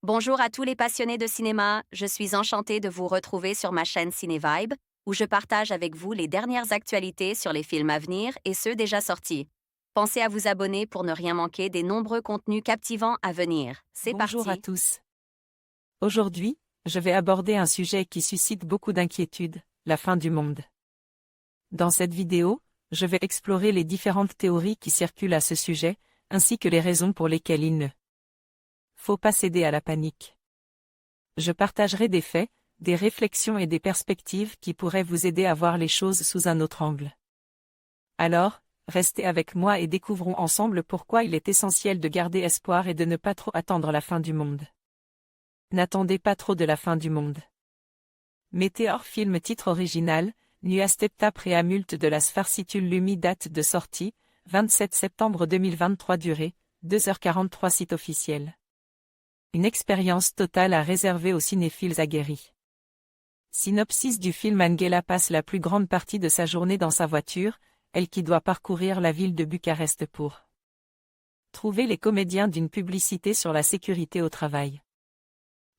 Bonjour à tous les passionnés de cinéma, je suis enchantée de vous retrouver sur ma chaîne CinéVibe, où je partage avec vous les dernières actualités sur les films à venir et ceux déjà sortis. Pensez à vous abonner pour ne rien manquer des nombreux contenus captivants à venir. C'est Bonjour à parti! tous. Aujourd'hui, je vais aborder un sujet qui suscite beaucoup d'inquiétude, la fin du monde. Dans cette vidéo, je vais explorer les différentes théories qui circulent à ce sujet, ainsi que les raisons pour lesquelles il ne faut pas céder à la panique. Je partagerai des faits, des réflexions et des perspectives qui pourraient vous aider à voir les choses sous un autre angle. Alors, restez avec moi et découvrons ensemble pourquoi il est essentiel de garder espoir et de ne pas trop attendre la fin du monde. N'attendez pas trop de la fin du monde. Meteor film titre original, Nuastepta Preamult de la Sfarcitul Lumi date de sortie, 27 septembre 2023 durée, 2h43 site officiel. Une expérience totale à réserver aux cinéphiles aguerris. Synopsis du film. Angela passe la plus grande partie de sa journée dans sa voiture, elle qui doit parcourir la ville de Bucarest pour trouver les comédiens d'une publicité sur la sécurité au travail.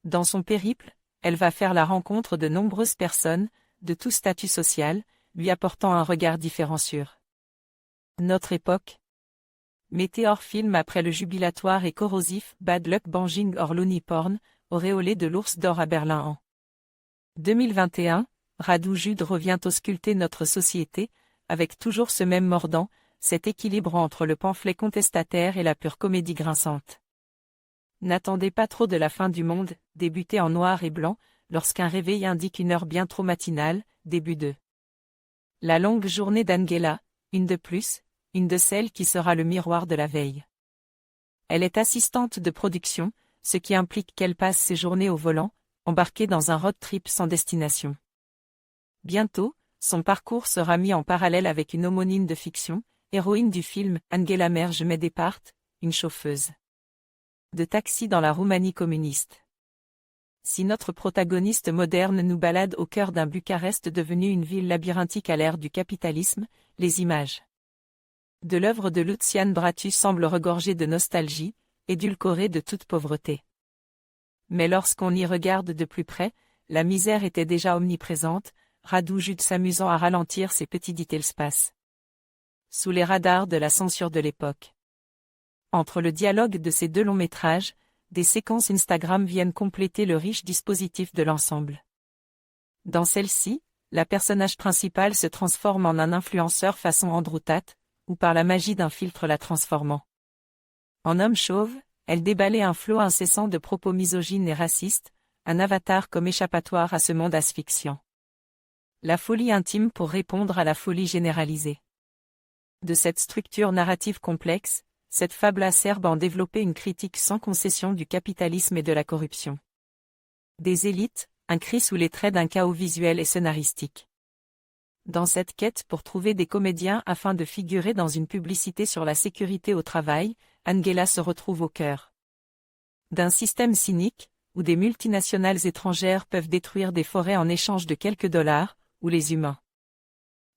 Dans son périple, elle va faire la rencontre de nombreuses personnes, de tout statut social, lui apportant un regard différent sur notre époque. Meteor film après le jubilatoire et corrosif Bad Luck Banging or Looney Porn, auréolé de l'Ours d'Or à Berlin en 2021, Radu Jude revient ausculter notre société, avec toujours ce même mordant, cet équilibre entre le pamphlet contestataire et la pure comédie grinçante. N'attendez pas trop de la fin du monde, débuté en noir et blanc, lorsqu'un réveil indique une heure bien trop matinale, début de la longue journée d'Angela, une de plus, une de celles qui sera le miroir de la veille. Elle est assistante de production, ce qui implique qu'elle passe ses journées au volant, embarquée dans un road trip sans destination. Bientôt, son parcours sera mis en parallèle avec une homonyme de fiction, héroïne du film Angela Merge Medepart, une chauffeuse de taxi dans la Roumanie communiste. Si notre protagoniste moderne nous balade au cœur d'un Bucarest devenu une ville labyrinthique à l'ère du capitalisme, les images de l'œuvre de Lucian Bratu semblent regorger de nostalgie, édulcorées de toute pauvreté. Mais lorsqu'on y regarde de plus près, la misère était déjà omniprésente, Radu Jude s'amusant à ralentir ses petits details sous les radars de la censure de l'époque. Entre le dialogue de ces deux longs métrages, des séquences Instagram viennent compléter le riche dispositif de l'ensemble. Dans celle-ci, la personnage principale se transforme en un influenceur façon Andrew Tate, ou par la magie d'un filtre la transformant en homme chauve, elle déballait un flot incessant de propos misogynes et racistes, un avatar comme échappatoire à ce monde asphyxiant. La folie intime pour répondre à la folie généralisée. De cette structure narrative complexe, cette fable acerbe en développer une critique sans concession du capitalisme et de la corruption des élites, un cri sous les traits d'un chaos visuel et scénaristique. Dans cette quête pour trouver des comédiens afin de figurer dans une publicité sur la sécurité au travail, Angela se retrouve au cœur d'un système cynique, où des multinationales étrangères peuvent détruire des forêts en échange de quelques dollars, où les humains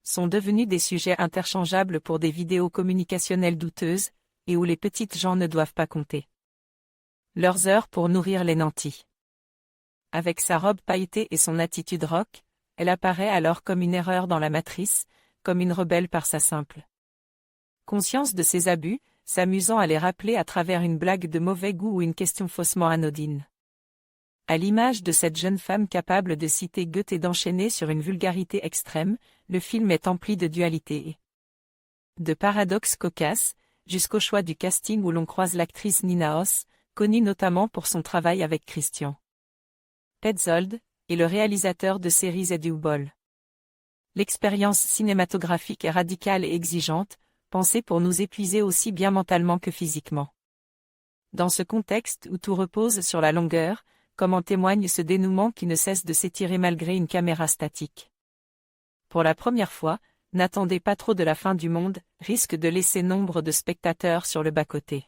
sont devenus des sujets interchangeables pour des vidéos communicationnelles douteuses, et où les petites gens ne doivent pas compter leurs heures pour nourrir les nantis. Avec sa robe pailletée et son attitude rock, elle apparaît alors comme une erreur dans la matrice, comme une rebelle par sa simple conscience de ses abus, s'amusant à les rappeler à travers une blague de mauvais goût ou une question faussement anodine. À l'image de cette jeune femme capable de citer Goethe et d'enchaîner sur une vulgarité extrême, le film est empli de dualité et de paradoxes cocasses, jusqu'au choix du casting où l'on croise l'actrice Nina Hoss, connue notamment pour son travail avec Christian Petzold, et le réalisateur de séries Edu Ball. L'expérience cinématographique est radicale et exigeante, pensée pour nous épuiser aussi bien mentalement que physiquement. Dans ce contexte où tout repose sur la longueur, comme en témoigne ce dénouement qui ne cesse de s'étirer malgré une caméra statique. Pour la première fois, n'attendez pas trop de la fin du monde, risque de laisser nombre de spectateurs sur le bas-côté.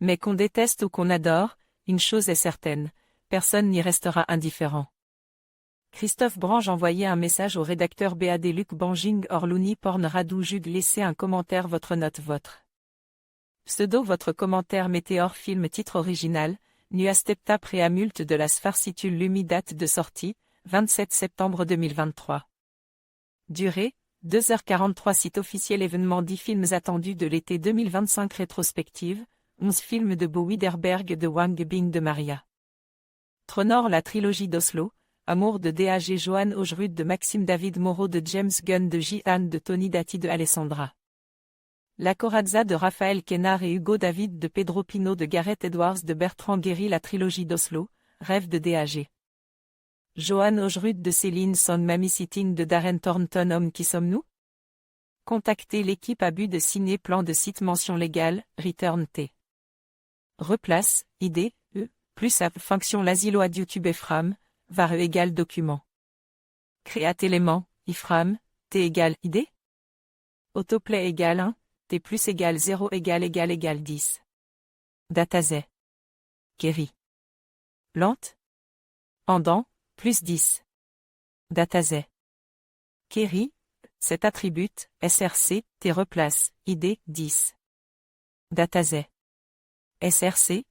Mais qu'on déteste ou qu'on adore, une chose est certaine, personne n'y restera indifférent. Christophe Brange envoyait un message au rédacteur Bad Luck Banging or Looney Porn Radu Jude. Laissez un commentaire, votre note, votre pseudo, votre commentaire. Meteor film titre original, Nuastepta Preamult de la Sfarsitule Lumi. Date de sortie, 27 septembre 2023. Durée, 2h43. Site officiel. Événement. 10 films attendus de l'été 2025. Rétrospective, 11 films de Bo Widerberg, de Wang Bing, de Maria Tronor. La trilogie d'Oslo, Amour, de D.A.G. Johan Augerud, de Maxime David Moreau, de James Gunn, de J.An, de Tony Dati, de Alessandra La Corazza, de Raphaël Quénard et Hugo David, de Pedro Pino, de Gareth Edwards, de Bertrand Guéry. La trilogie d'Oslo, Rêve, de D.A.G. Johan Augerud, de Céline Son. Mamie Sitting, de Darren Thornton. Homme, qui sommes-nous? Contactez l'équipe. Abus de ciné. Plan de site. Mention légale, Return T. Replace, ID, plus app. Fonction l'asilo ad YouTube. Ephraim, var égale document. Créate élément, ifram, t égale ID. Autoplay égale 1, t plus égale 0 égale 10. Datazé. Kerry. Lente. Pendant, plus 10. Datazé. Kerry, cet attribut, src, t replace, id, 10. Datazé. src,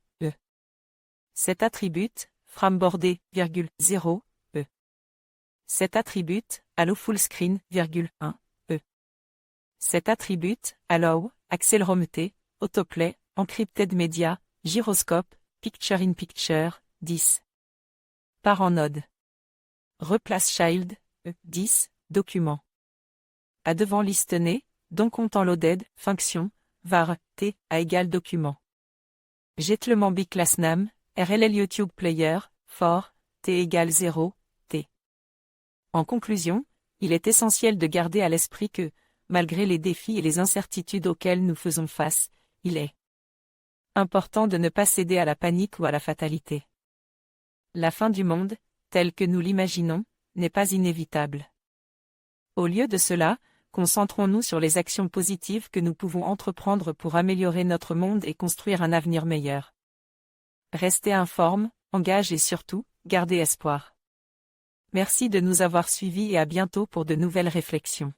cet attribut, frambordé, 0, Cet attribut, allow full screen, 1, Cet attribut, allow, accéléromté, autoplay, encrypted media, gyroscope, picture in picture, 10. Parent node. Replace child, 10, document. À devant listener, donc comptant loaded, fonction, var, t, à égal document. Jetlement biclass nam, RLL YouTube Player, for, t égale 0, t. En conclusion, il est essentiel de garder à l'esprit que, malgré les défis et les incertitudes auxquels nous faisons face, il est important de ne pas céder à la panique ou à la fatalité. La fin du monde, telle que nous l'imaginons, n'est pas inévitable. Au lieu de cela, concentrons-nous sur les actions positives que nous pouvons entreprendre pour améliorer notre monde et construire un avenir meilleur. Restez informes, engagés et surtout, gardez espoir. Merci de nous avoir suivis et à bientôt pour de nouvelles réflexions.